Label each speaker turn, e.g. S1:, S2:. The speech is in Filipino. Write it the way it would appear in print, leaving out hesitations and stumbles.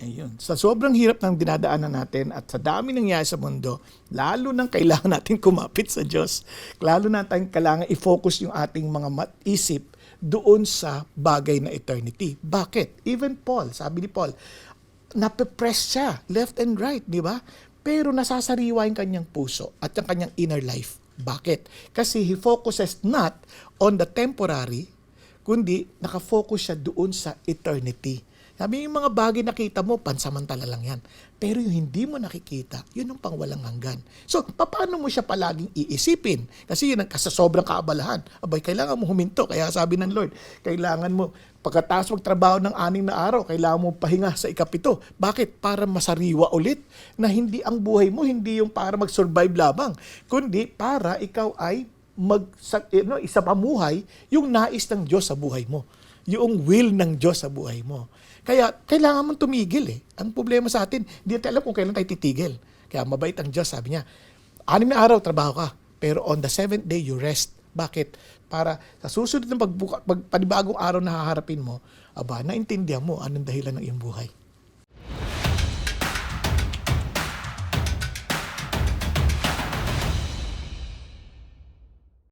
S1: Ayun. Sa sobrang hirap ng dinadaanan natin at sa dami nangyayari sa mundo, lalo nang kailangan natin kumapit sa Diyos, lalo natin kailangan i-focus yung ating mga isip doon sa bagay na eternity. Bakit? Even Paul, sabi ni Paul, nape-press siya left and right, di ba? Pero nasasariwa yung kanyang puso at yung kanyang inner life. Bakit? Kasi he focuses not on the temporary, kundi nakafocus siya doon sa eternity. Sabi yung mga bagay nakita mo, pansamantala lang yan. Pero yung hindi mo nakikita, yun ang pangwalang hanggan. So, paano mo siya palaging iisipin? Kasi yun ang sa sobrang kaabalahan. Abay, kailangan mo huminto. Kaya sabi ng Lord, kailangan mo, pagkatapos magtrabaho ng 6 na araw, kailangan mo pahinga sa 7. Bakit? Para masariwa ulit na hindi ang buhay mo, hindi yung para mag-survive lamang, kundi para ikaw ay isa pamuhay yung nais ng Diyos sa buhay mo. Yung will ng Diyos sa buhay mo. Kaya, kailangan mong tumigil eh. Ang problema sa atin, hindi natin alam kung kailan tayo titigil. Kaya mabait ang Diyos, sabi niya, 6 na araw, trabaho ka. Pero on the 7th day, you rest. Bakit? Para sa susunod ng panibagong araw na haharapin mo, naintindihan mo anong dahilan ng iyong buhay.